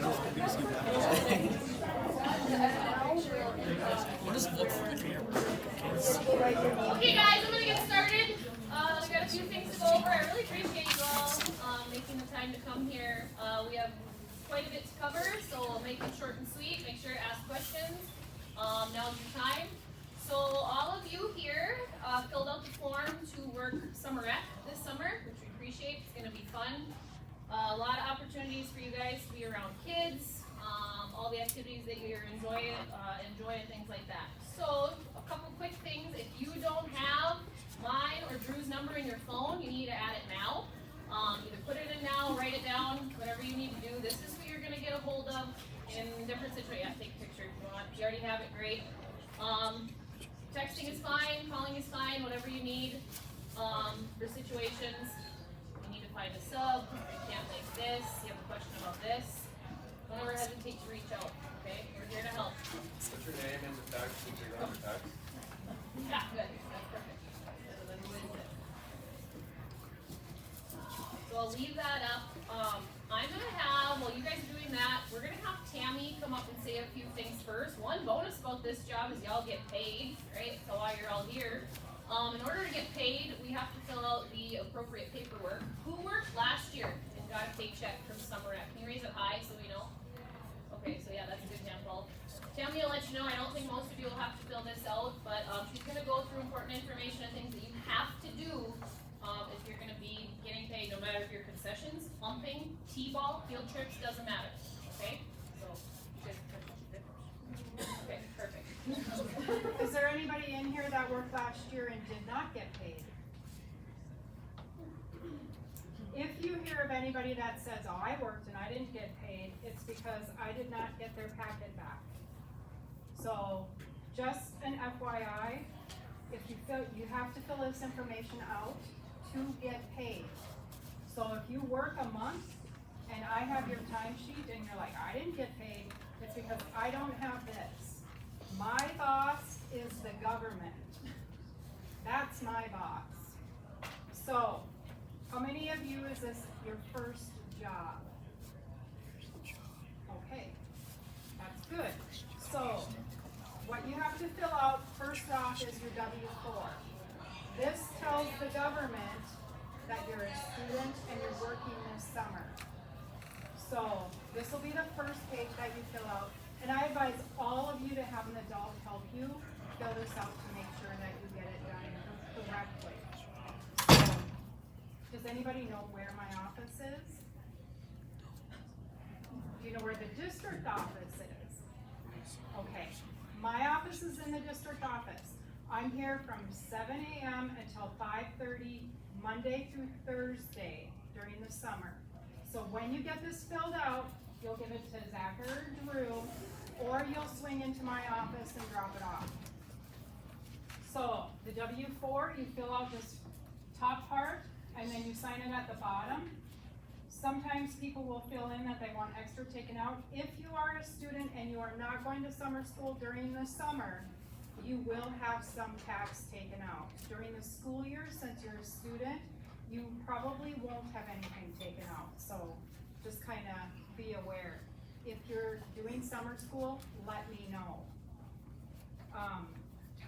Okay guys, I'm gonna get started. We got a few things to go over. I really appreciate you all making the time to come here. We have quite a bit to cover, so we'll make it short and sweet. Make sure to ask questions. Now's your time. So all of you here filled out the form to work summer rec this summer, which we appreciate. It's gonna be fun. A lot of opportunities for you guys to be around kids, all the activities that you're enjoying, and things like that. So a couple quick things. If you don't have mine or Drew's number in your phone, you need to add it now. Either put it in now, write it down, whatever you need to do. This is who you're going to get a hold of in different situations. Yeah, take a picture if you want. If you already have it, great. Texting is fine, calling is fine, whatever you need for situations. You need to find a sub, you can't make this, you have a question about this. Don't ever hesitate to reach out, okay? We're here to help. What's your name and the text? What's your text? Yeah, good. That's perfect. So I'll leave that up. I'm gonna have, while you guys are doing that, we're gonna have Tammy come up and say a few things first. One bonus about this job is y'all get paid, right? So while you're all here. In order to get paid, we have to fill out the appropriate paperwork. Who worked last year and got a paycheck from summer rec? Can you raise it high so we know? Okay, so yeah, that's a good handful. Tammy will let you know. I don't think most of you will have to fill this out, but she's going to go through important information and things that you have to do if you're going to be getting paid, no matter if you're concessions, pumping, t-ball, field trips, doesn't matter. Okay? So, good. Okay, perfect. Is there anybody in here that worked last year and did not get paid? If you hear of anybody that says, oh, I worked and I didn't get paid, it's because I did not get their packet back. So, just an FYI, if you have to fill this information out to get paid. So if you work a month and I have your timesheet and you're like, I didn't get paid, it's because I don't have this. My boss is the government. That's my boss. So, how many of you is this your first job? Okay, that's good. So, what you have to fill out first off is your W-4. This tells the government that you're a student and you're working this summer. So, this will be the first page that you fill out. And I advise all of you to have an adult help you fill this out to make sure that you get it done correctly. So, does anybody know where my office is? Do you know where the district office is? Okay. My office is in the district office. I'm here from 7 a.m. until 5:30, Monday through Thursday during the summer. So when you get this filled out, you'll give it to Zach or Drew, or you'll swing into my office and drop it off. So the W-4, you fill out this top part, and then you sign it at the bottom. Sometimes people will fill in that they want extra taken out. If you are a student and you are not going to summer school during the summer, you will have some tax taken out. During the school year, since you're a student, you probably won't have anything taken out. So just kind of be aware. If you're doing summer school, let me know.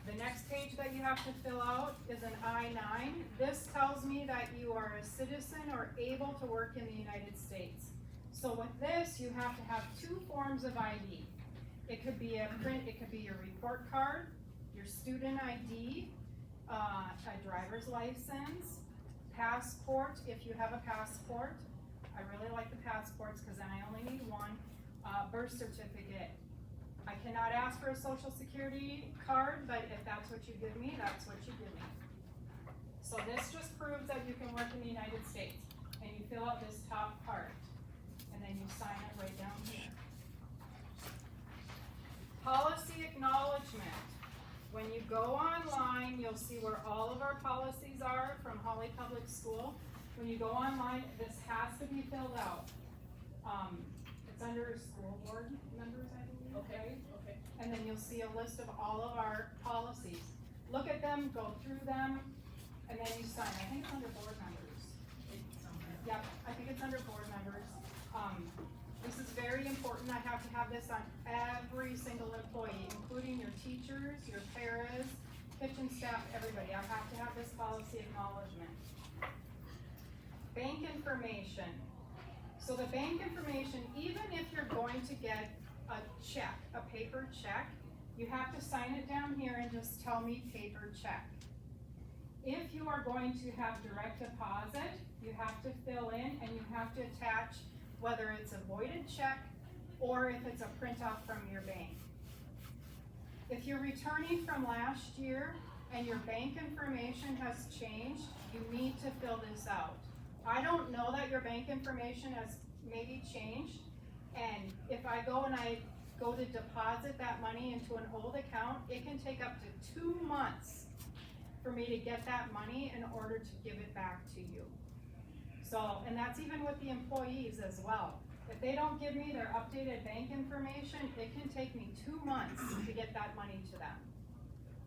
The next page that you have to fill out is an I-9. This tells me that you are a citizen or able to work in the United States. So with this, you have to have two forms of ID. It could be a print, it could be your report card, your student ID, a driver's license, passport, if you have a passport. I really like the passports because then I only need one. Birth certificate. I cannot ask for a social security card, but if that's what you give me, that's what you give me. So this just proves that you can work in the United States. And you fill out this top part. And then you sign it right down here. Policy acknowledgement. When you go online, you'll see where all of our policies are from Holly Public School. When you go online, this has to be filled out. It's under school board members, I believe. Okay, okay. And then you'll see a list of all of our policies. Look at them, go through them, and then you sign. I think it's under board members. Yep, I think it's under board members. This is very important. I have to have this on every single employee, including your teachers, your paras, kitchen staff, everybody. I have to have this policy acknowledgement. Bank information. So the bank information, even if you're going to get a check, a paper check, you have to sign it down here and just tell me paper check. If you are going to have direct deposit, you have to fill in and you have to attach whether it's a voided check or if it's a printout from your bank. If you're returning from last year and your bank information has changed, you need to fill this out. I don't know that your bank information has maybe changed, and if I go and I go to deposit that money into an old account, it can take up to 2 months for me to get that money in order to give it back to you. So, and that's even with the employees as well. If they don't give me their updated bank information, it can take me 2 months to get that money to them.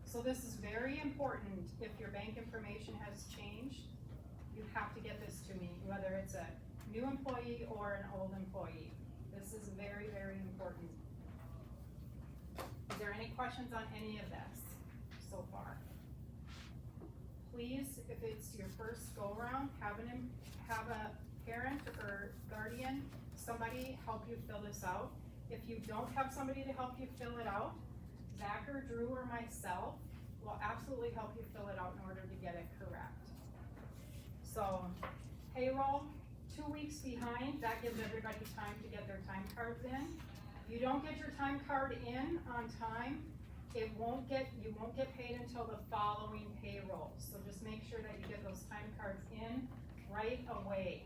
So this is very important. If your bank information has changed, you have to get this to me, whether it's a new employee or an old employee. This is very, very important. Is there any questions on any of this so far? Please, if it's your first go around, have a parent or guardian, somebody help you fill this out. If you don't have somebody to help you fill it out, Zach or Drew or myself will absolutely help you fill it out in order to get it correct. So payroll, 2 weeks behind, that gives everybody time to get their time cards in. If you don't get your time card in on time, you won't get paid until the following payroll. So just make sure that you get those time cards in right away.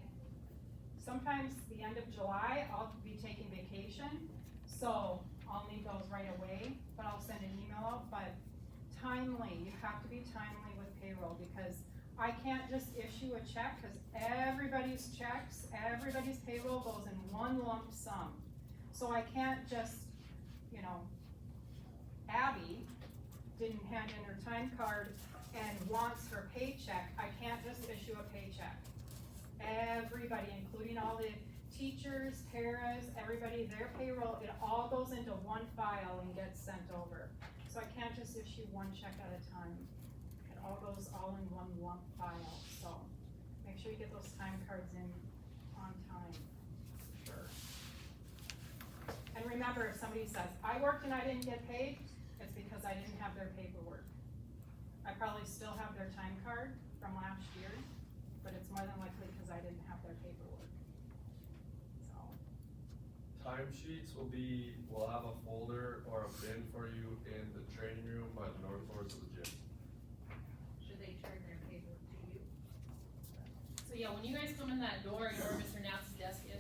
Sometimes the end of July, I'll be taking vacation, so I'll need those right away, but I'll send an email out. But timely, you have to be timely with payroll, because I can't just issue a check, because everybody's checks, everybody's payroll goes in one lump sum. So I can't just, Abby didn't hand in her time card and wants her paycheck. I can't just issue a paycheck. Everybody, including all the teachers, paras, everybody, their payroll, it all goes into one file and gets sent over. So I can't just issue one check at a time. It all goes all in one lump file. So make sure you get those time cards in on time. Sure. And remember, if somebody says, I worked and I didn't get paid, it's because I didn't have their paperwork. I probably still have their time card from last year, but it's more than likely because I didn't have their paperwork. So. Timesheets we'll have a folder or a bin for you in the training room by the north doors of the gym. Should they turn their paperwork to you? So yeah, when you guys come in that door, you know where Mr. Knapp's desk is.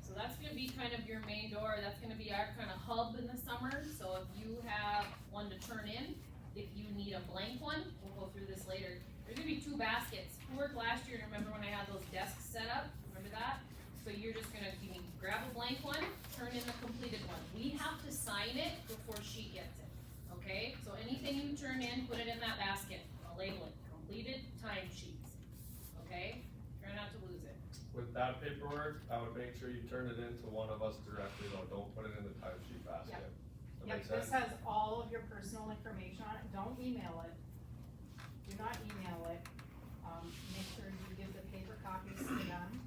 So that's gonna be kind of your main door. That's gonna be our kind of hub in the summer. So if you have one to turn in, if you need a blank one, we'll go through this later. There's gonna be 2 baskets. Who worked last year? Remember when I had those desks set up? Remember that? So you're just gonna, you can grab a blank one, turn in the completed one. We have to sign it before she gets it, okay? So anything you turn in, put it in that basket. I'll label it completed timesheets, okay? Try not to lose it. With that paperwork, I would make sure you turn it in to one of us directly though, don't put it in the timesheet basket. That Yep, make this sense? has all of your personal information on it. Don't email it. Do not email it. Make sure you give the paper copies to them.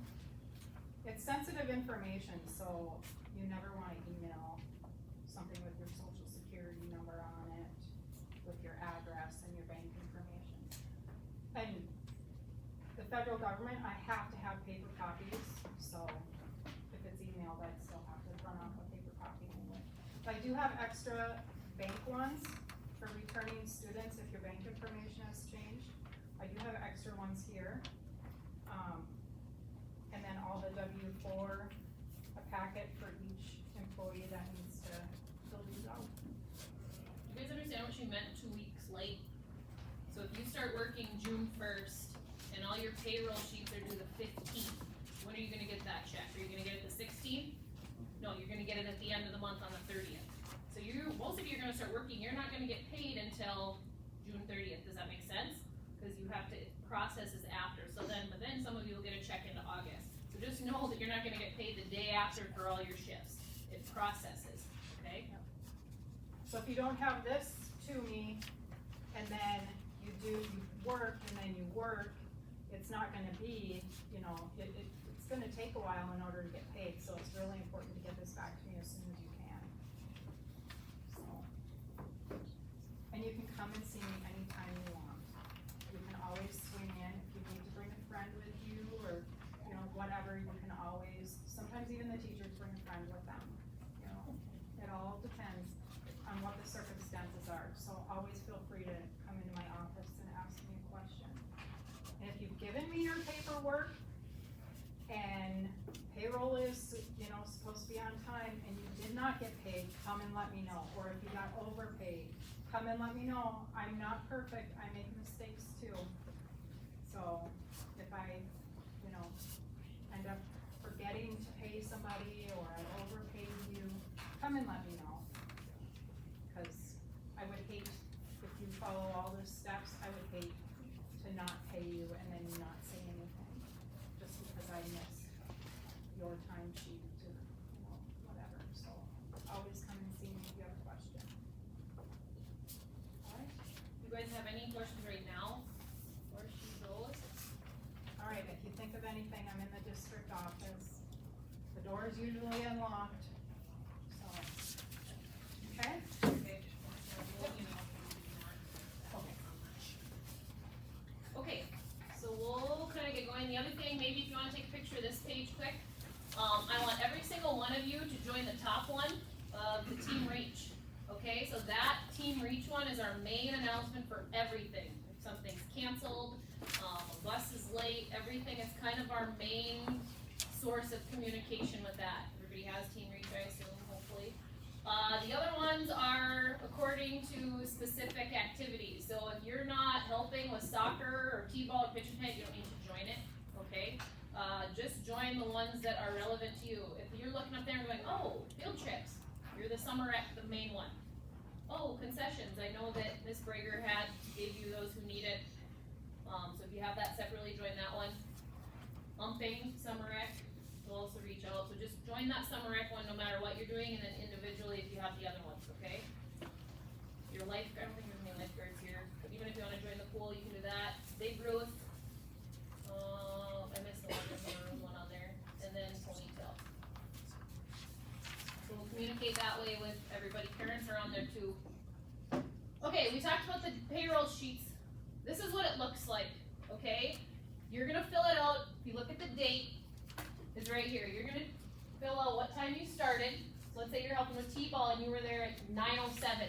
It's sensitive information, so you never wanna email something with your social security number on it, with your address and your bank information. And the federal government, I have to have paper copies, so if it's emailed, I still have to run off a paper copy anyway. I do have extra bank ones for returning students if your bank information has changed. I do have extra ones here. And then all the W-4, a packet for each employee that needs to fill these out. You guys understand what she meant 2 weeks late? So if you start working June 1st and all your payroll sheets are due the 15th, when are you gonna get that check? Are you gonna get it the 16th? No, you're gonna get it at the end of the month on the 30th. So most of you are gonna start working, you're not gonna get paid until June 30th, does that make sense? Cause you have to, process is after, but then some of you will get a check into August. So just know that you're not gonna get paid the day after for all your shifts. It processes, okay? So if you don't have this to me, and then you work, and then you work, it's not gonna be, you know, it's gonna take a while in order to get paid, so it's really important to get this back to me as soon as you can. So, and you can come and see me anytime you want. You can always swing in, if you need to bring a friend with you, or, you know, whatever, you can always, sometimes even the teachers bring a friend with them, you know, it all depends on what the circumstances are, so always feel free to come into my office and ask me a question. And if you've given me your paperwork, and payroll is, you know, supposed to be on time, and you did not get paid, come and let me know, or if you got overpaid, come and let me know. I'm not perfect, I make mistakes too. So, if I, you know, end up forgetting to pay somebody, or I overpaid you, come and let me know. Cause I would hate, if you follow all those steps, I would hate to not pay you and then you not say anything, just because I missed your time sheet or, you know, whatever, so always come and see me if you have a question. Alright, You guys have any questions right now? Or she goes? alright, if you think of anything, I'm in the district office, the door is usually unlocked, so, okay? Okay. Okay, so we'll kinda get going. The other thing, maybe if you wanna take a picture of this page quick, I want every single one of you to join the top one of the Team Reach. Okay, so that Team Reach one is our main announcement for everything. If something's canceled, a bus is late, everything is kind of our main source of communication with that. Everybody has Team Reach, I assume, hopefully. The other ones are according to specific activities. So if you're not helping with soccer or t-ball or pitch tent, you don't need to join it, okay? Just join the ones that are relevant to you. If you're looking up there and going, oh, field trips, you're the summer rec, the main one. Oh, concessions, I know that Ms. Brager gave you those who need it. So if you have that separately, join that one. Umping, summer rec, will also reach out, so just join that summer rec one no matter what you're doing, and then individually if you have the other ones, okay? Your lifeguard, I don't think there's any lifeguards here, but even if you wanna join the pool, you can do that. Babe Ruth, I missed the one, there's another one on there, and then ponytail. So we'll communicate that way with everybody, parents are on there too. Okay, we talked about the payroll sheets, this is what it looks like, okay? You're gonna fill it out, if you look at the date, it's right here. You're gonna fill out what time you started. So let's say you're helping with T-ball and you were there at 9:07.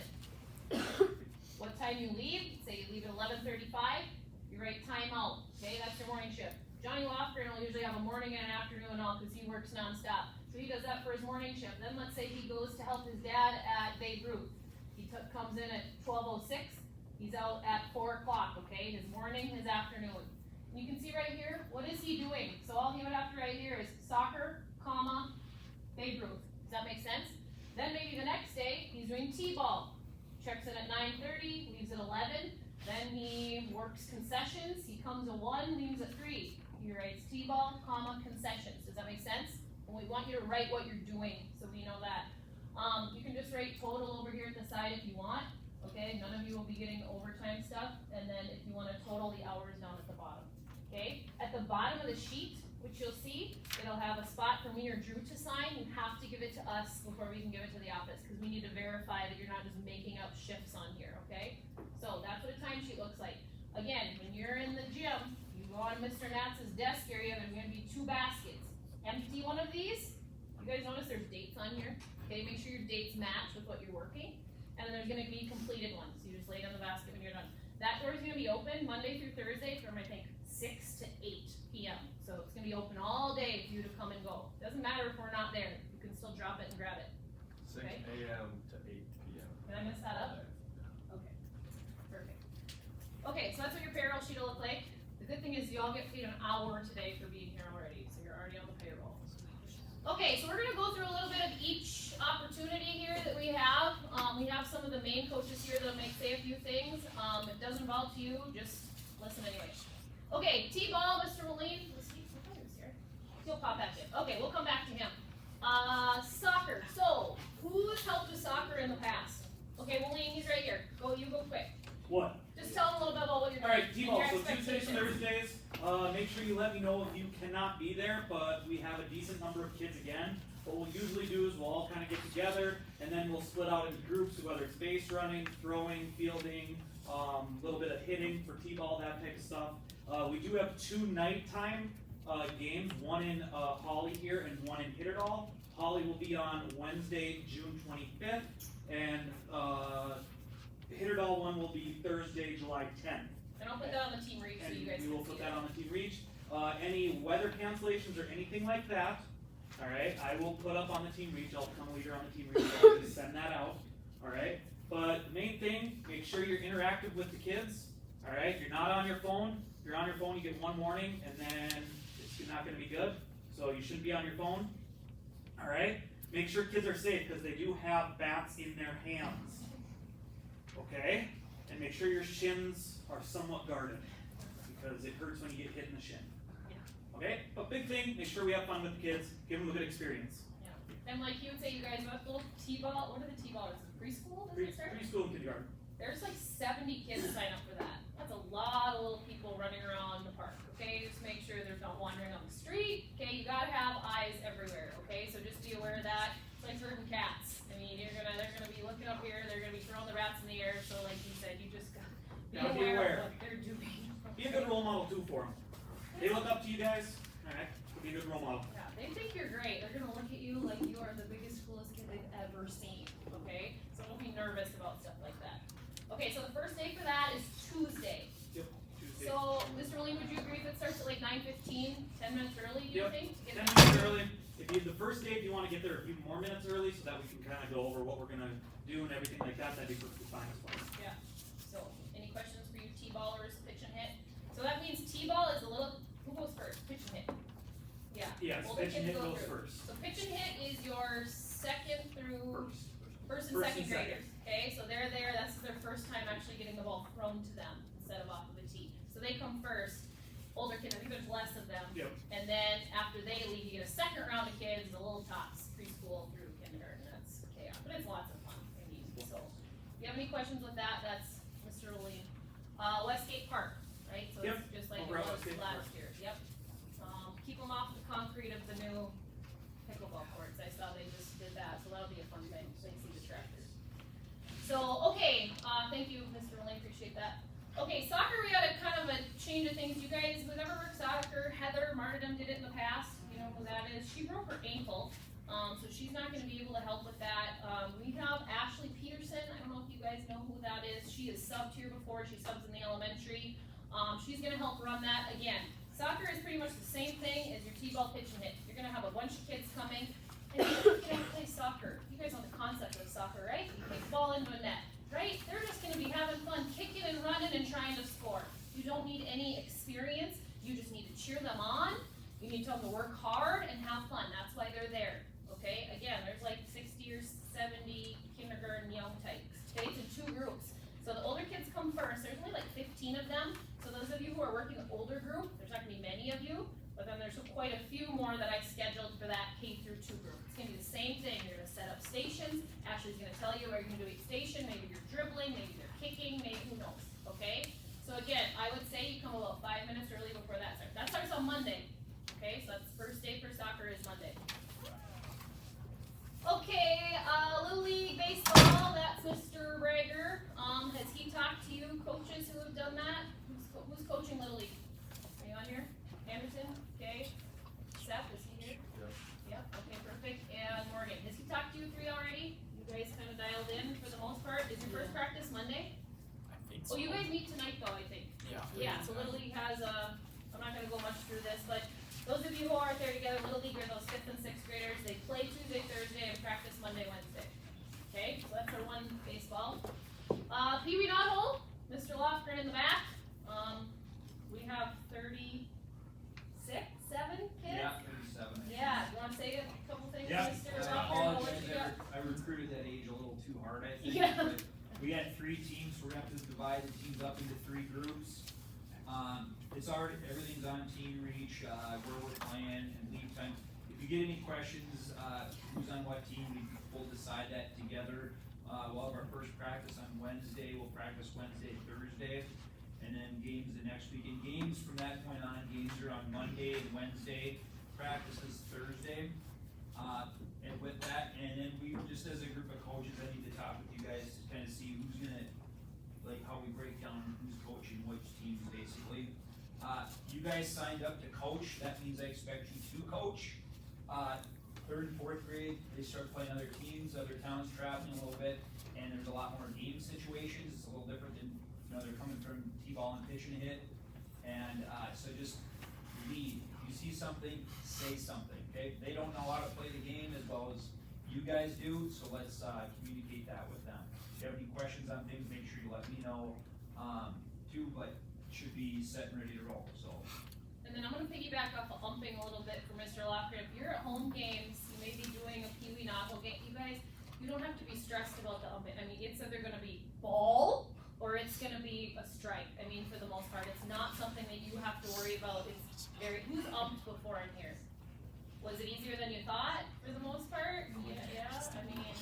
What time you leave? Say you leave at 11:35. You write time out. Okay, that's your morning shift. Johnny Lofgren will usually have a morning and an afternoon off because he works nonstop. So he does that for his morning shift. Then let's say he goes to help his dad at Babe Ruth. He comes in at 12:06. He's out at 4 o'clock. Okay, his morning, his afternoon. You can see right here, what is he doing? So all he would have to write here is soccer, comma, Babe Ruth. Does that make sense? Then maybe the next day, he's doing T-ball. Checks in at 9:30, leaves at 11. Then he works concessions. He comes at 1, leaves at 3. He writes T-ball, comma, concessions. Does that make sense? And we want you to write what you're doing, so we know that. You can just write total over here at the side if you want. Okay, none of you will be getting overtime stuff. And then if you want to total the hours down at the bottom. Okay, at the bottom of the sheet, which you'll see, it'll have a spot for me or Drew to sign. You have to give it to us before we can give it to the office, because we need to verify that you're not just making up shifts on here, okay? So that's what a timesheet looks like. Again, when you're in the gym, you go on Mr. Natz's desk area, there's gonna be 2 baskets. Empty one of these. You guys notice there's dates on here? Okay, make sure your dates match with what you're working. And then there's gonna be completed ones. You just lay it on the basket when you're done. That door is gonna be open Monday through Thursday from, I think, 6 to 8 p.m. So it's gonna be open all day for you to come and go. Doesn't matter if we're not there, you can still drop it and grab it. 6 Okay. a.m. to 8 p.m. Did I mess that up? Okay, perfect. Okay, so that's what your payroll sheet will look like. The good thing is you all get paid an hour today for being here already, so you're already on the payroll. Okay, so we're gonna go through a little bit of each opportunity here that we have. We have some of the main coaches here that may say a few things. If it doesn't involve you, just listen anyway. Okay, T-ball, Mr. Moline. Let's keep some players here. He'll pop back in. Okay, we'll come back to him. Soccer. So, who's helped with soccer in the past? Okay, well, Wayne, he's right here. You go quick. What? Just tell him a little bit about what you're doing. Alright, and T-ball, your so Tuesdays and expectations. Thursdays, make sure you let me know if you cannot be there, but we have a decent number of kids again. What we'll usually do is we'll all kind of get together, and then we'll split out into groups, whether it's base running, throwing, fielding, a little bit of hitting for T-ball, that type of stuff. We do have 2 nighttime games, one in Holly here and one in Hitterdall. Holly will be on Wednesday, June 25th, and Hitterdall one will be Thursday, July 10th. And I'll put that on the team reach so And you guys we will can put see that it. on the team reach. Any weather cancellations or anything like that, alright, I will put up on the team reach. I'll become a leader on the team reach, so I'll just send that out, alright? But the main thing, make sure you're interactive with the kids, alright? You're not on your phone. If you're on your phone, you get one warning, and then it's not gonna be good. So you shouldn't be on your phone, alright? Make sure kids are safe, because they do have bats in their hands, okay? And make sure your shins are somewhat guarded, because it hurts when you get hit in the shin. Okay? But big thing, make sure we have fun with the kids, give them a good experience. And like you would say, you guys have little T-ball. What are the T-ballers? Preschool? Does it start? Preschool and kindergarten. There's like 70 kids sign up for that. That's a lot of little people running around the park. Okay, just make sure they're not wandering on the street. Okay, you gotta have eyes everywhere. Okay, so just be aware of that. It's like herding cats. I mean, they're gonna be looking up here. They're gonna be throwing the rats in the air. So like you said, you just gotta be aware of what they're doing. Be a good role model too for them. They look up to you guys, alright? Be a good role model. Yeah, they think you're great. They're gonna look at you like you are the biggest, coolest kid they've ever seen. Okay, so don't be nervous about stuff like that. Okay, so the first day for that is Tuesday. Yep, Tuesday. So, Mr. Lee, would you agree if it starts at like 9:15, 10 minutes early, do you Yep, think? to get 10 there? minutes early. The first day, if you wanna get there a few more minutes early, so that we can kinda go over what we're gonna do and everything like that, that'd be perfectly fine as well. Yeah, so, any questions for you T-ballers, pitch and hit? So that means T-ball is a little, who goes first, pitch and hit? Yeah. Yes, older pitch and kids hit go goes through. first. So pitch and hit is your second through First. first and First second and graders, okay? So they're there, that's their first time actually getting the ball thrown to them instead of off of the tee. So they come first, older kids, I think there's less of them. Yep. And then after they leave, you get a second round of kids, the little tots, preschool through kindergarten, that's chaos, but it's lots of fun, I mean, so. If you have any questions with that, that's Mr. Lee. Westgate Park, right? So Yep, it's just like it over at was Westgate last year, yep. Keep them off the concrete of the new pickleball courts, I saw they just did that, so that'll be a fun thing, so you see the tractors. So, okay, thank you, Mr. Lee, appreciate that. Okay, soccer, we got a kind of a change of things, you guys, who's ever worked soccer, Heather Martyrdom did it in the past, you know who that is, she broke her ankle, so she's not gonna be able to help with that. We have Ashley Peterson, I don't know if you guys know who that is, she has subbed here before, she subs in the elementary, she's gonna help run that, again, soccer is pretty much the same thing as your T-ball pitch and hit. You're gonna have a bunch of kids coming, and you can play soccer. You guys know the concept of soccer, right? You kick the ball into a net, right? They're just gonna be having fun, kicking and running and trying to score. You don't need any experience. You just need to cheer them on. You need to tell them to work hard and have fun. That's why they're there, okay? Again, there's like 60 or 70 kindergarten young types. Okay, it's in 2 groups. So the older kids come first. There's only like 15 of them. So those of you who are working the older group, there's not gonna be many of you, but then there's quite a few more that I've scheduled for that K through 2 group. It's gonna be the same thing. You're gonna set up stations. Ashley's gonna tell you, are you gonna do each station? Maybe you're dribbling, maybe they're kicking, maybe who knows, okay? So again, I would say you come about 5 minutes early before that starts. That starts on Monday, okay? So that's the first day for soccer is Monday. Okay, Little League Baseball, that's Mr. Rager. Has he talked to you coaches who have done that? Who's coaching Little League? Are you on here? Anderson, okay. Seth, is he here? Yep. Yep, okay, perfect. And Morgan, has he talked to you 3 already? You guys kind of dialed in for the most part? Is your first practice Monday? I think Oh, you guys meet tonight though, I think. Yeah. Yeah, so Little League has, I'm not gonna go much through this, but those of you who aren't there together, Little League are those 5th and 6th graders. They play Tuesday, Thursday, and practice Monday, Wednesday. Okay, so that's our one baseball. Pee Wee Knothole, Mr. Lofgren in the back. We have 36, 7 kids? Yeah, 37. Yeah, you wanna say a couple things, Yeah. Mr. I Lofgren, apologize, what you got? I recruited that age a little too hard, I think. Yeah. But we had 3 teams, so we're gonna have to divide the teams up into 3 groups. It's already, everything's on Team Reach. outreach, where we're playing and leave time. If you get any questions, who's on what team, we'll decide that together. We'll have our first practice on Wednesday, we'll practice Wednesday, Thursday, and then games the next week. And games from that point on, games are on Monday and Wednesday, practice is Thursday. And with that, and then we, just as a group of coaches, I need to talk with you guys to kind of see who's gonna, like how we break down who's coaching which teams basically. You guys signed up to coach, that means I expect you to coach. Third and fourth grade, they start playing other teams, other towns traveling a little bit, and there's a lot more game situations, it's a little different than, they're coming from T-ball and pitch and hit. And, so just lead, if you see something, say something, okay? They don't know how to play the game as well as you guys do, so let's, communicate that with them. If you have any questions on things, make sure you let me know, too, but it should be set and ready to roll, so. And then I'm gonna piggyback off of umping a little bit for Mr. Locker. If you're at home games, you may be doing a Pee Wee Nago game, you guys, you don't have to be stressed about the umping. I mean, it's either gonna be ball or it's gonna be a strike. I mean, for the most part, it's not something that you have to worry about. It's very, who's umped before in here? Was it easier than you thought for the most part? Yeah, I mean,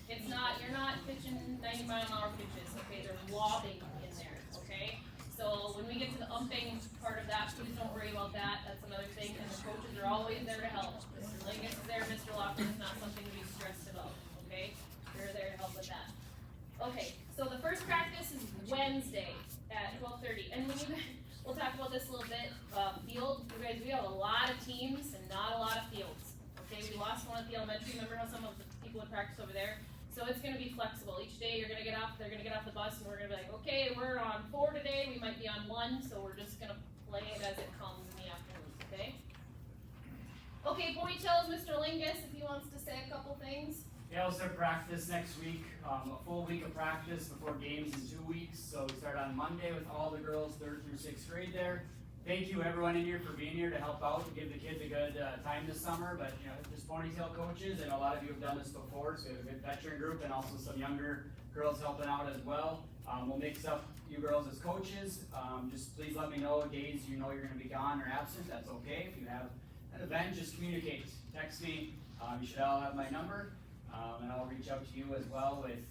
it's not, you're not pitching 90-mile-an-hour pitches, okay? They're lobbing in there, okay? So when we get to the umping part of that, please don't worry about that. That's another thing, and the coaches are always there to help. Mr. Lingus is there, Mr. Lockwood is not something to be stressed about, okay? They're there to help with that. Okay, so the first practice is Wednesday at 12:30, and when you, we'll talk about this a little bit. Field, you guys, we have a lot of teams and not a lot of fields. Okay, we lost one at the elementary. Remember how some of the people would practice over there? So it's gonna be flexible. Each day you're gonna get off, they're gonna get off the bus, and we're gonna be like, okay, we're on 4 today. We might be on 1, so we're just gonna play it as it comes in the afternoons. Okay. Okay, ponytails, Mr. Lingus, if he wants to say a couple things. Yeah, we'll start practice next week, a full week of practice before games in 2 weeks. So we start on Monday with all the girls 3rd through 6th grade there. Thank you everyone in here for being here to help out, to give the kids a good time this summer. But just ponytail coaches, and a lot of you have done this before, so we have a good veteran group and also some younger girls helping out as well. We'll mix up you girls as coaches. Just please let me know days you're gonna be gone or absent, that's okay. If you have an event, just communicate, text me. You should all have my number. And I'll reach out to you as well with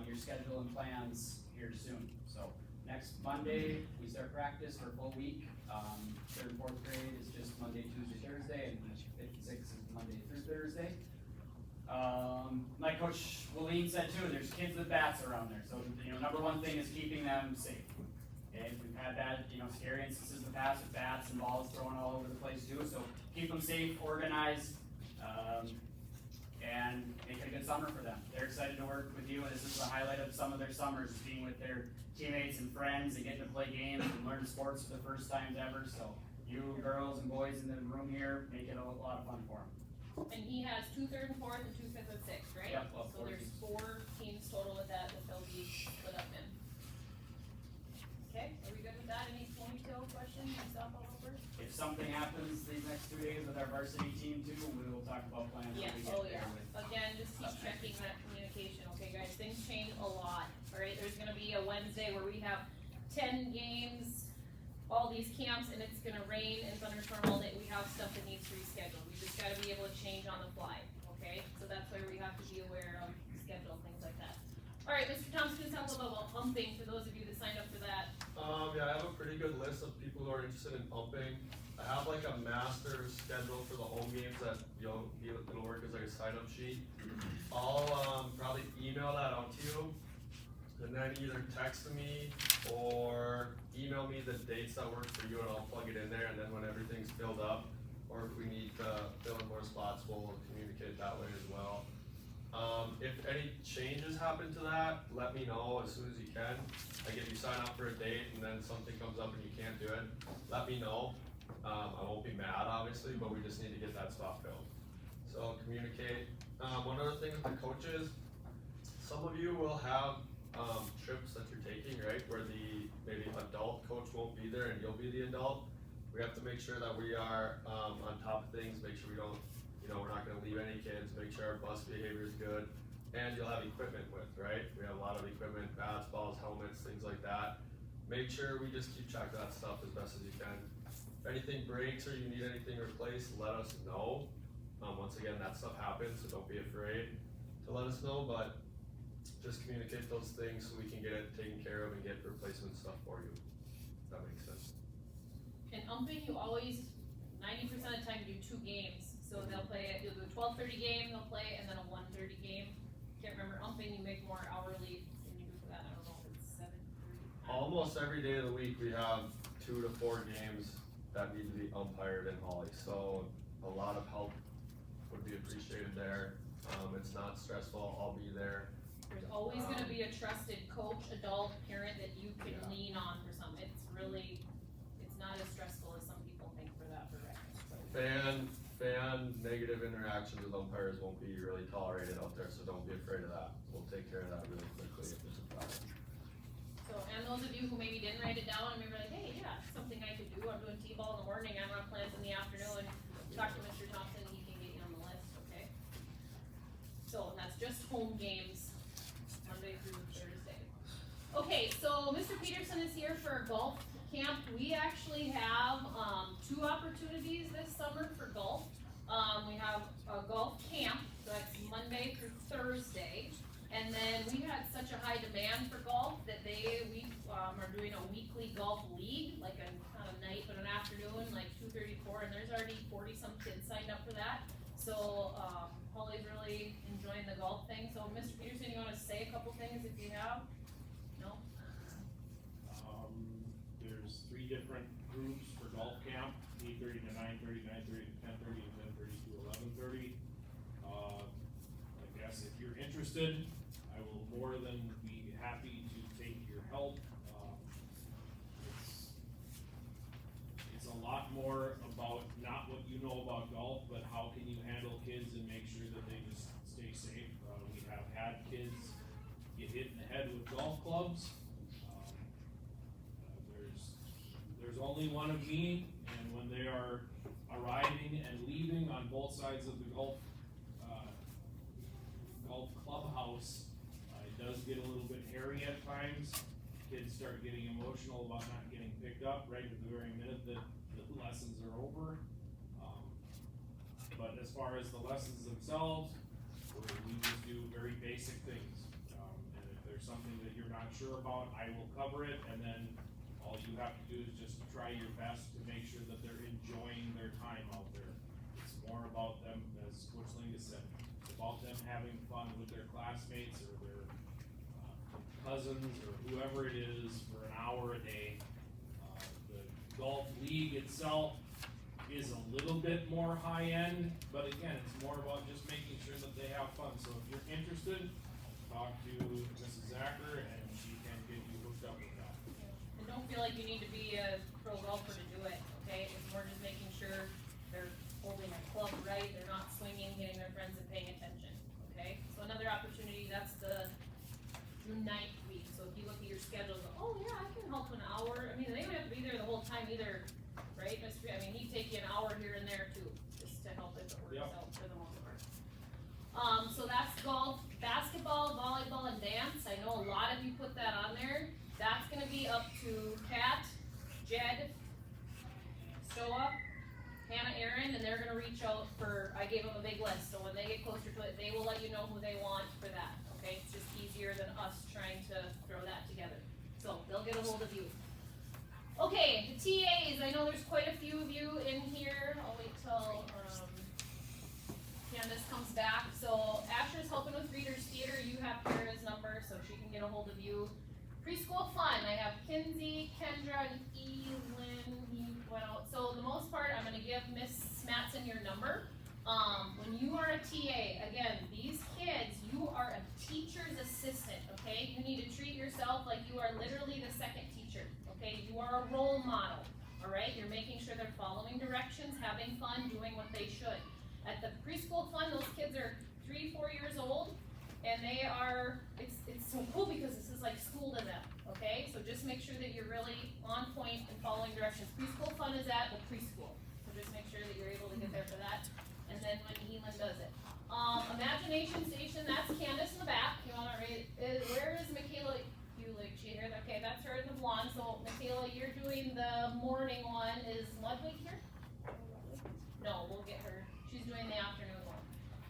your schedule and plans here soon. So next Monday, we start practice for a full week. 3rd and 4th grade is just Monday, Tuesday, Thursday, and 5th and 6th is Monday through Thursday. Like Coach Willeen said too, there's kids with bats around there. So number one thing is keeping them safe. Okay, we've had bad, scary instances in the past with bats and balls thrown all over the place too. So keep them safe, organized, and make it a good summer for them. They're excited to work with you, and this is the highlight of some of their summers, being with their teammates and friends and getting to play games and learn sports for the first times ever. So you girls and boys in the room here, make it a lot of fun for them. And he has 2 3rd and 4th and 2 5th and 6th, right? Yep, well, so there's 4 teams total with that they'll be split up in. Okay, are we good with that? Any ponytail questions and stuff all over? If something happens these next 2 days with our varsity team too, we will talk about plans when Yeah, we get oh there yeah. with. Again, just keep checking that communication, okay guys? Things change a lot, alright? There's gonna be a Wednesday where we have 10 games, all these camps, and it's gonna rain and thunderstorm all day. We have stuff that needs rescheduled. We just gotta be able to change on the fly, okay? So that's why we have to be aware of the schedule and things like that. Alright, Mr. Thompson, talk a little about pumping for those of you that signed up for that. Yeah, I have a pretty good list of people who are interested in pumping. I have like a master schedule for the home games that it'll work as like a sign up sheet. I'll probably email that out to you, and then either text me or email me the dates that work for you, and I'll plug it in there. And then when everything's filled up, or if we need to fill in more spots, we'll communicate that way as well. If any changes happen to that, let me know as soon as you can. Like if you sign up for a date and then something comes up and you can't do it, let me know. I won't be mad obviously, but we just need to get that spot filled. So communicate. One other thing with the coaches, some of you will have trips that you're taking, right, where the maybe adult coach won't be there and you'll be the adult. We have to make sure that we are on top of things, make sure we don't, we're not gonna leave any kids, make sure our bus behavior is good, and you'll have equipment with, right? We have a lot of equipment, bats, balls, helmets, things like that. Make sure we just keep track of that stuff as best as you can. If anything breaks or you need anything replaced, let us know. Once again, that stuff happens, so don't be afraid to let us know, but just communicate those things so we can get it taken care of and get replacement stuff for you. If that makes sense. In umping, you always, 90% of the time, do 2 games. So they'll play, you'll do a 12:30 game, they'll play, and then a 1:30 game. Can't remember, umping, you make more hourly than you do for that, I don't know if it's 7:30. Almost every day of the week, we have 2 to 4 games that need to be umpired in Holly, so a lot of help would be appreciated there. It's not stressful, I'll be there. There's always gonna be a trusted coach, adult, parent that you can Yeah. lean on for some, it's really, it's not as stressful as some people think for that, for rec. So, Fan negative interactions with umpires won't be really tolerated out there, so don't be afraid of that. We'll take care of that really quickly if there's a problem. So, and those of you who maybe didn't write it down, and maybe like, hey, yeah, it's something I could do, I'm doing T-ball in the morning, I'm on plans in the afternoon, talk to Mr. Thompson, he can get you on the list, okay? So, that's just home games, Monday through Thursday. Okay, so Mr. Peterson is here for a golf camp. We actually have, 2 opportunities this summer for golf. We have a golf camp, so that's Monday through Thursday. And then we had such a high demand for golf that we are doing a weekly golf league, like not a night, but an afternoon, like 2:34, and there's already 40-some kids signed up for that. So, Holly's really enjoying the golf thing. So, Mr. Peterson, you wanna say a couple things if you have? No? There's 3 different groups for golf camp, 8:30 to 9:30, 9:30 to 10:30, and 10:30 to 11:30. I guess if you're interested, I will more than be happy to take your help. It's a lot more about not what you know about golf, but how can you handle kids and make sure that they just stay safe. We have had kids get hit in the head with golf clubs. There's only one of me, and when they are arriving and leaving on both sides of the golf clubhouse, it does get a little bit hairy at times. Kids start getting emotional about not getting picked up right at the very minute that the lessons are over. But as far as the lessons themselves, we just do very basic things. And if there's something that you're not sure about, I will cover it, and then all you have to do is just try your best to make sure that they're enjoying their time out there. It's more about them, as Coach Lingus said, it's about them having fun with their classmates or their cousins or whoever it is for an hour a day. The golf league itself is a little bit more high-end, but again, it's more about just making sure that they have fun. So if you're interested, talk to Mrs. Zacher and she can get you hooked up with that. And don't feel like you need to be a pro golfer to do it, okay? It's more just making sure they're holding a club right, they're not swinging, hitting their friends and paying attention, okay? So another opportunity, that's the June 9th week. So if you look at your schedule, go, oh yeah, I can help an hour. I mean, they don't have to be there the whole time either, right? I mean, he'd take you an hour here and there too, just to help if it works Yep. out for the most part. So that's golf, basketball, volleyball, and dance. I know a lot of you put that on there. That's gonna be up to Kat, Jed, Stoa, Hannah, Aaron, and they're gonna reach out for, I gave them a big list, so when they get closer to it, they will let you know who they want for that, okay? It's just easier than us trying to throw that together. So they'll get a hold of you. Okay, the TAs, I know there's quite a few of you in here. I'll wait till, Candace comes back. So Asher's helping with Reader's Theater. You have Kara's number, so she can get a hold of you. Preschool fun, I have Kinsey, Kendra, and Elin, he went out. So the most part, I'm gonna give Miss Matson your number. When you are a TA, again, these kids, you are a teacher's assistant, okay? You need to treat yourself like you are literally the second teacher, okay? You are a role model, all right? You're making sure they're following directions, having fun, doing what they should. At the preschool fun, those kids are 3, 4 years old, and they are, it's so cool because this is like school to them, okay? So just make sure that you're really on point and following directions. Preschool fun is at the preschool, so just make sure that you're able to get there for that. And then when Elin does it. Imagination Station, that's Candace in the back. You wanna read, where is Michaela Hulig? She here, okay, that's her in the blonde. So Michaela, you're doing the morning one. Is Ludwig doing the afternoon one.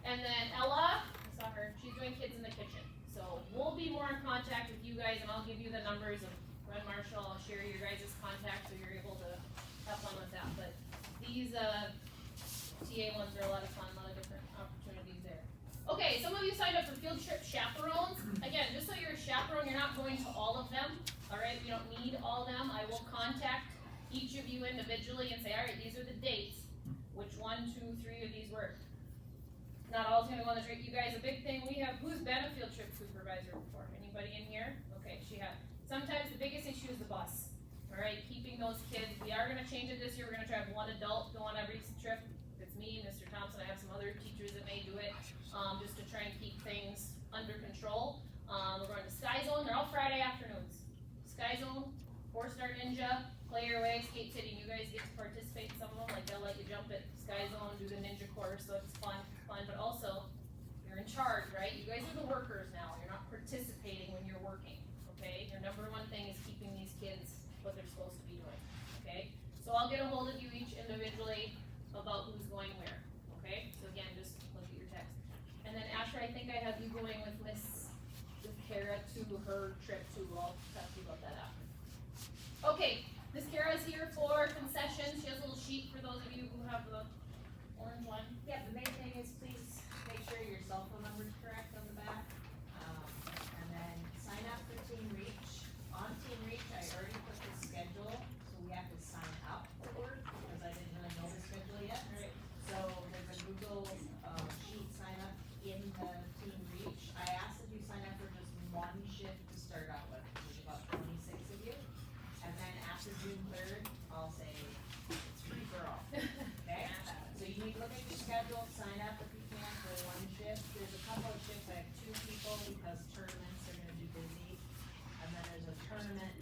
And then Ella, I saw her, she's doing kids in the kitchen. So we'll be more in contact with you guys, and I'll give you the numbers of Red Marshall. I'll share your guys' contact so you're able to have fun with that. But these TA ones are a lot of fun, a lot of different opportunities there. Okay, some of you signed up for field trip chaperones. Again, just so you're a chaperone, you're not going to all of them. All right, we don't need all of them. I will contact each of you individually and say, all right, these are the dates. Which 1, 2, 3 of these work? Not all is gonna go on the trip. You guys, a big thing we have, who's been a field trip supervisor before? Anybody in here? Okay, she has. Sometimes the biggest issue is the bus. All right, keeping those kids. We are gonna change it this year. We're gonna try to have one adult go on every trip. If it's me, Mr. Thompson, I have some other teachers that may do it, just to try and keep things under control. We're going to Sky Zone. They're all Friday afternoons. Sky Zone, 4-Star Ninja, Play Your Way, Skate City. You guys get to participate in some of them. Like they'll let you jump at Sky Zone, do the ninja course, so it's fun. But also, you're in charge, right? You guys are the workers now. You're not participating when you're working, okay? Your number one thing is keeping these kids what they're supposed to be doing, okay? So I'll get a hold of you each individually about who's going where, okay? So again, just look at your text. And then Asher, I think I have you going with Kara to her trip too. I'll talk to you about that after. Okay, Miss Kara's here for concessions. She has a little sheet for those of you who have the orange one. Yeah, the main thing is please make sure your cell phone number is correct on the back. And then sign up for Team Reach. On Team Reach, I already put the schedule, so we have to sign up for it, because I didn't really know the schedule yet. Right. So there's a Google, sheet sign up in the Team Reach. I asked if you sign up for just one shift to start out with, which is about 26 of you. And then after June 3rd, I'll say it's free for all, okay? So you need to look at your schedule, sign up if you can for one shift. There's a couple of shifts, I have 2 people because tournaments are gonna be busy. And then there's a tournament,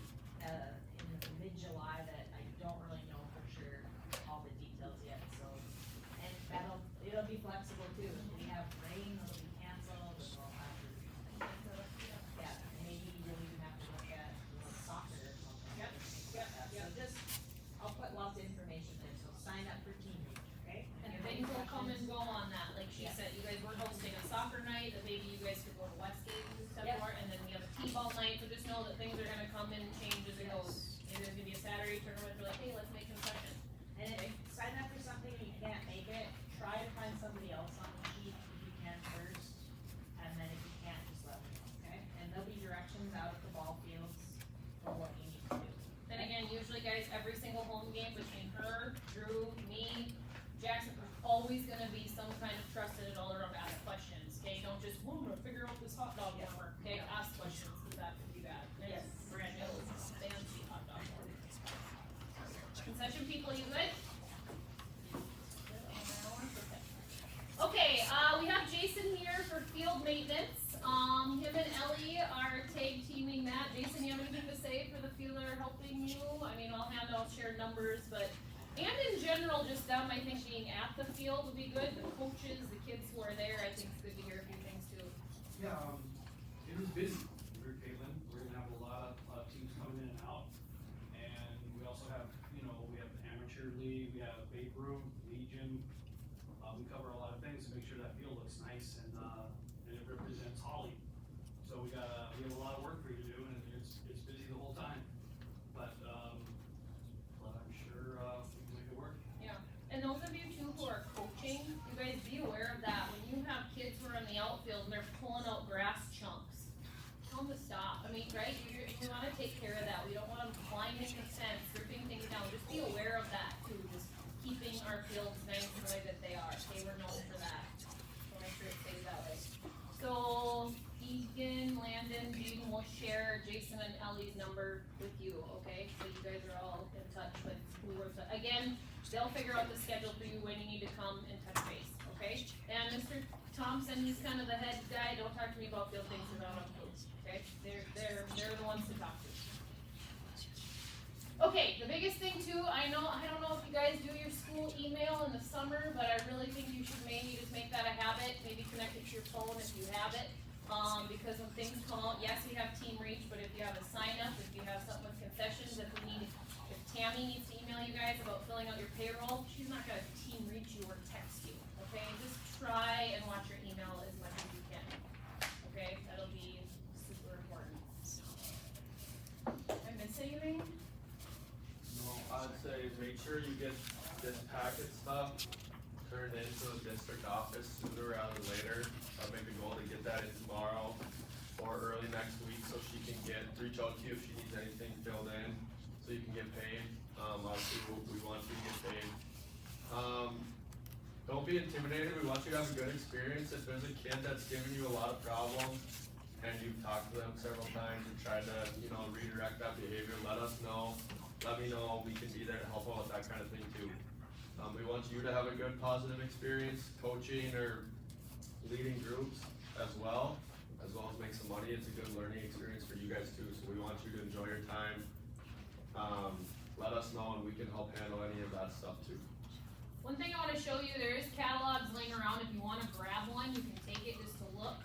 in mid-July that I don't really know for sure all the details yet, so. And it'll be flexible too. If we have rain, it'll be canceled, and we'll have to, yeah, maybe you'll even have to look at soccer or something. Yep, Like that. So just, I'll put lots of information there, so sign up for Team Reach, okay? And things will come and go on that, like she Yeah. said, you guys were hosting a soccer night, that maybe you guys could go to Westgate and stuff Yeah. more, and then we have a T-ball night, so just know that things are gonna come and change as it Yes. goes. Maybe there's gonna be a Saturday tournament, we're like, hey, let's make concessions. And if you sign up for something and you can't make it, try to find somebody else on the sheet if you can first, and then if you can't, just let me know, okay? And there'll be directions out at the ball fields for what you need to do. And again, usually guys, every single home game between her, Drew, me, Jackson, there's always gonna be some kind of trusted adult around to ask questions, okay? Don't just, I'm gonna figure out this hot dog warmer, okay? Ask questions, cause that could be bad. And Yes. it's brand new, fancy hot dog warmer. Concession people, you good? Okay, we have Jason here for field maintenance. Him and Ellie are tag teaming that. Jason, you have anything to say for the field that are helping you? I mean, I'll share numbers, but, and in general, just them, I think being at the field would be good. The coaches, the kids who are there, I think it's good to hear a few things too. Yeah, it was busy. We're Caitlin. We're gonna have a lot of teams coming in and out. And we also have, we have the amateur league, we have Babe Room, Legion. We cover a lot of things to make sure that field looks nice and it represents Holly. So we have a lot of work for you to do and it's busy the whole time. But I'm sure we can make it work. Yeah, and those of you too who are coaching, you guys be aware of that. When you have kids who are in the outfield and they're pulling out grass chunks, tell them to stop. I mean, right, you wanna take care of that. We don't want them climbing the fence, ripping things down. Just be aware of that too, just keeping our fields nice the way that they are. Okay, we're known for that. So make sure it stays that way. So Egan, Landon, Jaden will share Jason and Ellie's number with you, okay? So you guys are all in touch with who we're, again, they'll figure out the schedule for you when you need to come and touch base, okay? And Mr. Thompson, he's kind of the head guy. Don't talk to me about field things because I don't know, okay? They're the ones to talk to. Okay, the biggest thing too, I don't know if you guys do your school email in the summer, but I really think you should maybe just make that a habit, maybe connect it to your phone if you have it. Because when things come out, yes, we have Team Reach, but if you have a sign up, if you have something with concessions, if Tammy needs to email you guys about filling out your payroll, she's not gonna Team Reach you or text you, okay? Just try and watch your email as much as you can, okay? That'll be super important. Did I miss anything? No, I'd say make sure you get this packet stuff turned into the district office sooner rather than later. I'll make a goal to get that in tomorrow or early next week so she can reach out to you if she needs anything filled in, so you can get paid. Obviously, we want you to get paid. Don't be intimidated, we want you to have a good experience. If there's a kid that's giving you a lot of problems and you've talked to them several times and tried to, redirect that behavior, let us know. Let me know, we can be there to help out with that kind of thing too. We want you to have a good positive experience coaching or leading groups as well as make some money. It's a good learning experience for you guys too, so we want you to enjoy your time. Let us know and we can help handle any of that stuff too. One thing I wanna show you, there is catalogs laying around. If you wanna grab one, you can take it just to look.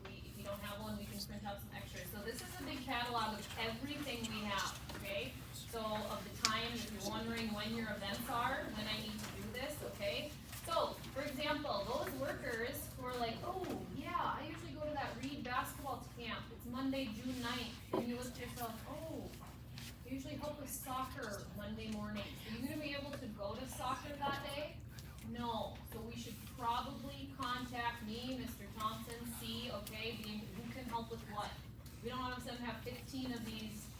If you don't have one, we can print out some extras. So this is a big catalog of everything we have, okay? So of the time, if you're wondering when your events are, when I need to do this, okay? So, for example, those workers who are like, oh, yeah, I usually go to that Reed basketball camp. It's Monday, June 9th. And you look at yourself, oh, I usually help with soccer Monday morning. Are you gonna be able to go to soccer that day? No. So we should probably contact me, Mr. Thompson, see, okay, who can help with what. We don't want them to have 15 of these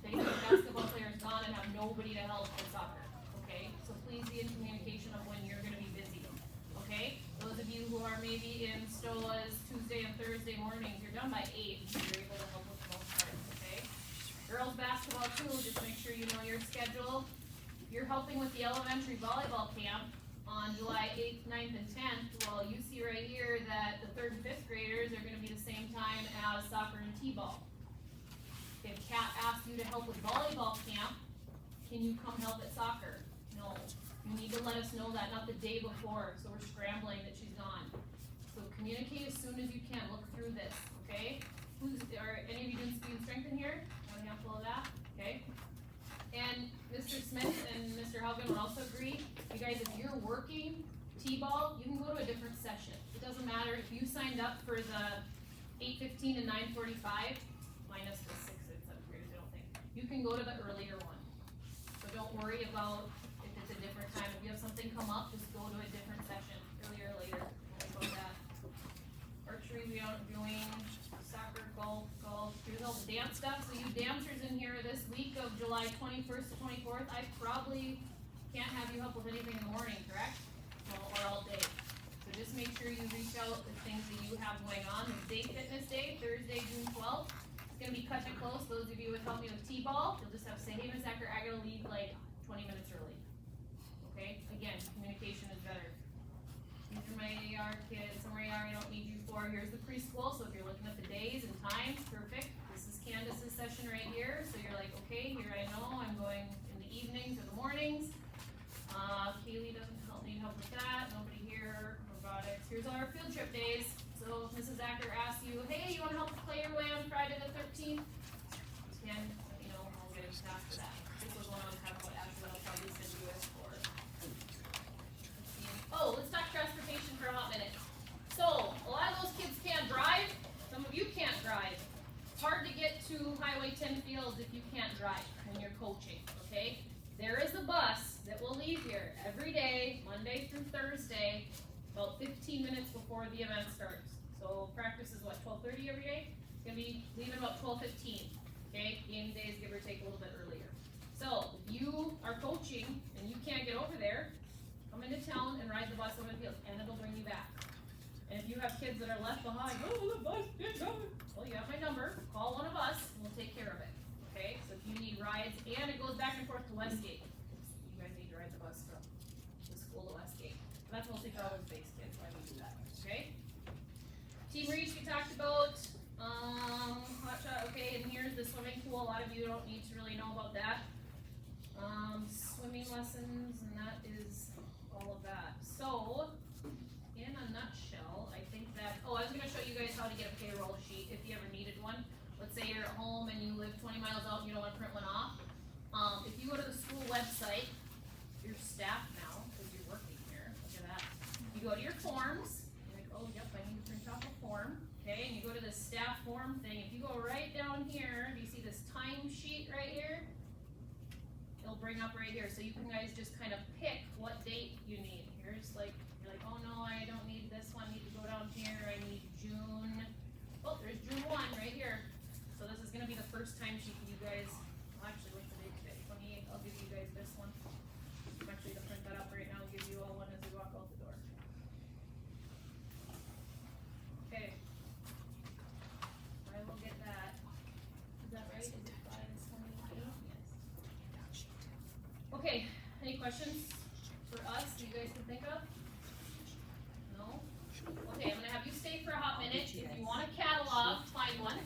basic basketball players gone and have nobody to help with soccer, okay? So please be in communication of when you're gonna be busy, okay? Those of you who are maybe in STOA's Tuesday and Thursday mornings, you're done by 8, so you're able to help with the most part, okay? Girls basketball too, just make sure you know your schedule. You're helping with the elementary volleyball camp on July 8th, 9th, and 10th. Well, you see right here that the 3rd and 5th graders are gonna be the same time as soccer and t-ball. If Kat asks you to help with volleyball camp, can you come help at soccer? No. You need to let us know that, not the day before, so we're scrambling that she's gone. So communicate as soon as you can, look through this, okay? Are any of you doing speed and strength in here? Have a handful of that, okay? And Mr. Smith and Mr. Haugen would also agree, you guys, if you're working T-ball, you can go to a different session. It doesn't matter if you signed up for the 8:15 to 9:45, minus the 6th and 7th graders, I don't think. You can go to the earlier one. So don't worry about if it's a different time. If you have something come up, just go to a different session, earlier or later. Don't worry about that. Archery, we are doing soccer, golf. Here's all the dance stuff. So you dancers in here this week of July 21st to 24th, I probably can't have you help with anything in the morning, correct? Well, or all day. So just make sure you reach out with things that you have going on. There's Day Fitness Day, Thursday, June 12th. It's gonna be cut and close. Those of you who would help me with T-ball, you'll just have to say, hey, Miss Ecker, I gotta leave like 20 minutes early. Okay? Again, communication is better. These are my AR kids. Somewhere AR I don't need you for. Here's the preschool. So if you're looking at the days and times, perfect. This is Candace's session right here. So you're like, okay, here I know I'm going in the evenings or the mornings. Kaylee doesn't need help with that. Nobody here. Robotics. Here's all our field trip days. So if Mrs. Acker asks you, hey, you want to help play your way on Friday the 13th? Again, let me know. I'll get a task for that. This was one I was talking about after that I'll probably send you this for. Let's see. Oh, let's talk transportation for a hot minute. So, a lot of those kids can't drive. Some of you can't drive. It's hard to get to Highway 10 Fields if you can't drive when you're coaching, okay? There is a bus that will leave here every day, Monday through Thursday, about 15 minutes before the event starts. So practice is what, 12:30 every day? It's gonna be leaving about 12:15, okay? Game days, give or take a little bit earlier. So if you are coaching and you can't get over there, come into town and ride the bus over the field, and it'll bring you back. And if you have kids that are left behind, oh, the bus didn't come. Well, you have my number, call one of us, and we'll take care of it, okay? So if you need rides, and it goes back and forth to Westgate. You guys need to ride the bus from the school to Westgate. And that's mostly for Owens-based kids, why we do that, okay? Team Reach we talked about, hot shot, okay, and here's the swimming pool. A lot of you don't need to really know about that. Swimming lessons, and that is all of that. So, in a nutshell, I think that, I was gonna show you guys how to get a payroll sheet if you ever needed one. Let's say you're at home and you live 20 miles out and you don't wanna print one off. If you go to the school website, your staff now, because you're working here, look at that. You go to your forms, you're like, oh, yep, I need to print off a form, okay, and you go to the staff form thing, if you go right down here, do you see this time sheet right here? It'll bring up right here, so you can guys just kind of pick what date you need. Here's like, you're like, oh no, I don't need this one, I need to go down here, I need June, oh, there's June 1 right here. So this is gonna be the first time sheet for you guys, well, actually, what's the date today, 28, I'll give you guys this one. I'm actually gonna print that up right now, and give you all one as we walk out the door. Okay. I will get that. Is that right? Is it 5/28? Yes. Okay, any questions for us that you guys can think of? No? Okay, I'm gonna have you stay for a hot minute. If you want a catalog, find one.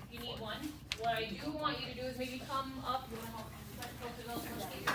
If you need one. What I do want you to do is maybe come up, you wanna help, go to those, get your